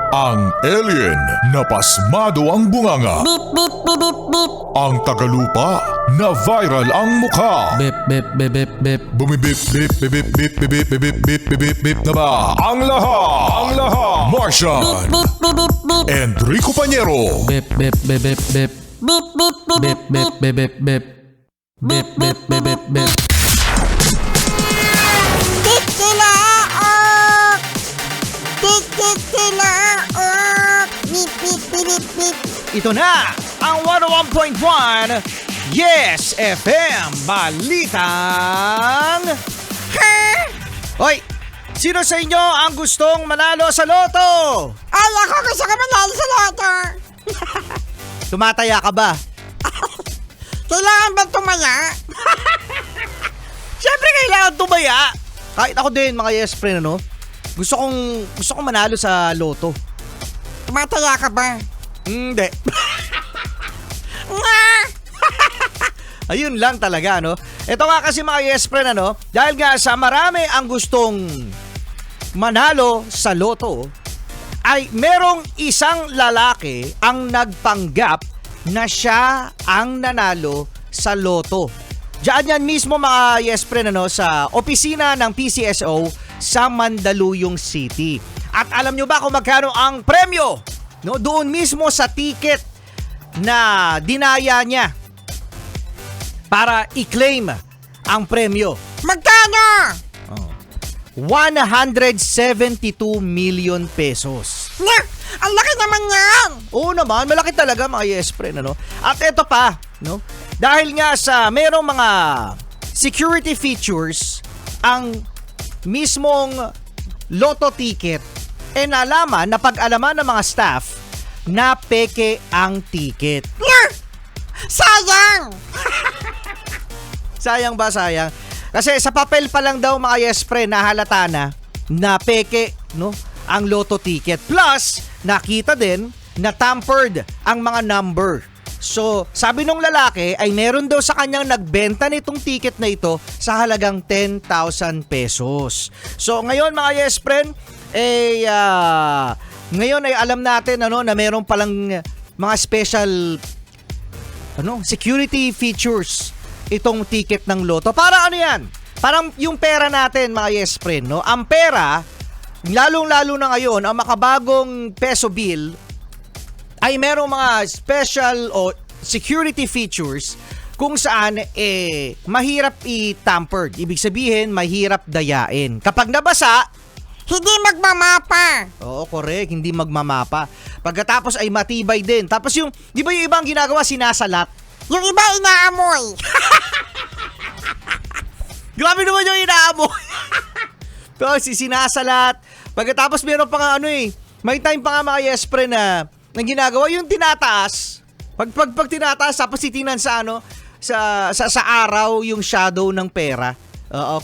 Ang alien na pasmado ang bunganga. Beep, beep, beep, beep, beep. Ang tagalupa na viral ang mukha. Bip, bip, bip, bip, bip. Bumibip, bip, bip, bip, bip, bip, bip, bip, bip, bip, bip, bip na ba? Ang lahat! Martian! Beep, beep, beep, beep. Enrico Pañero! Bip, bip, bip, bip, bip. Beep, beep, beep, Bip, bip, bip, bip, bip. Bip, bip, bip, bip, bip. Beep sila, oh! Beep, beep sila, oh! Beep, beep, beep, beep, beep. Ito na ang 101.1 Yes FM Balitang Ha? Hoy! Sino sa inyo ang gustong manalo sa loto? Ay, ako gusto ko manalo sa loto. Tumataya ka ba? Kailangan ba tumaya? Siyempre kailangan tumaya. Kahit ako din mga yes friend ano. Gusto kong manalo sa loto. Tumataya ka ba? Hindi. Nga! Ayun lang talaga no. Ito nga kasi mga yes friend ano. Dahil nga sa marami ang gustong manalo sa loto, ay merong isang lalaki ang nagpanggap na siya ang nanalo sa loto. Diyan yan mismo mga yes friend ano, sa opisina ng PCSO sa Mandaluyong City. At alam nyo ba kung magkano ang premyo? No, doon mismo sa ticket na dinaya niya para i-claim ang premyo. Magkano? 172 million pesos. Nga! Ang laki naman yan! Oo naman, malaki talaga mga yes friend ano. At ito pa, no? Dahil nga sa merong mga security features ang mismong lotto ticket, nalaman na pag-alaman ng mga staff na peke ang ticket. Nga! Sayang! Sayang ba sayang? Kasi sa papel pa lang daw mga yes friend nahalata na peke no ang lotto ticket. Plus nakita din na tampered ang mga number. So sabi nung lalaki ay meron daw sa kanyang nagbenta nitong ticket na ito sa halagang 10,000 pesos. So ngayon mga yes friend ngayon ay alam natin ano na meron palang mga special security features itong ticket ng loto. Para ano yan? Parang yung pera natin mga yes friend, no? Ang pera, lalong-lalo na ngayon, ang makabagong peso bill ay merong mga special o security features kung saan mahirap i-tampered. Ibig sabihin, mahirap dayain. Kapag nabasa, Hindi magmamapa. oo, correct, hindi magmamapa. Pagkatapos ay matibay din. Tapos yung, di ba yung ibang ginagawa, sinasalat? Yung iba inaamoy. Grabe naman yung inaamoy. Tapos sinasalat. Pagkatapos meron pa nga may time pa nga mga yes friend na ginagawa yung tinataas. Pag tinataas tapos titinan sa sa araw yung shadow ng pera.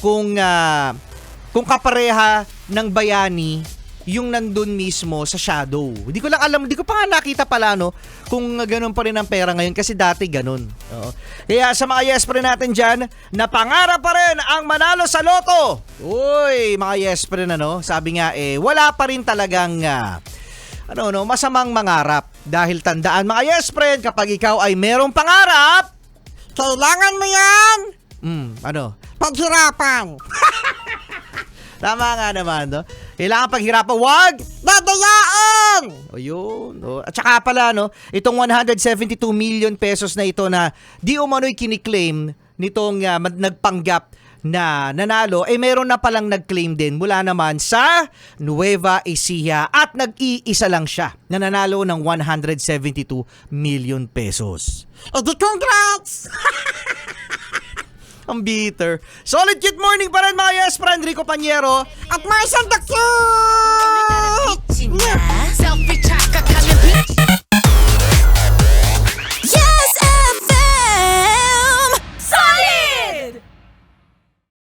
Kung kapareha ng bayani yung nandun mismo sa shadow. Hindi ko lang alam, hindi ko pa nga nakita pala kung ganun pa rin ang pera ngayon kasi dati ganun. Oo. Kaya sa mga yes friend natin dyan, napangarap pa rin ang manalo sa loto. Uy, mga yes friend sabi nga wala pa rin talagang masamang mangarap. Dahil tandaan mga yes friend, kapag ikaw ay merong pangarap, Kailangan mo yan. Paghirapan. Tama nga naman, no? Kailangan paghirapan, wag! Dadayain. O yun, no? At saka pala, itong 172 million pesos na ito na di umano'y kiniklaim nitong nagpanggap na nanalo, meron na palang nag-claim din mula naman sa Nueva Ecija at nag-iisa lang siya na nanalo ng 172 million pesos. Di congrats. Ang bitter. Solid Good Morning pa rin mga yes, Enrico Pañero. At Marcel the Cute.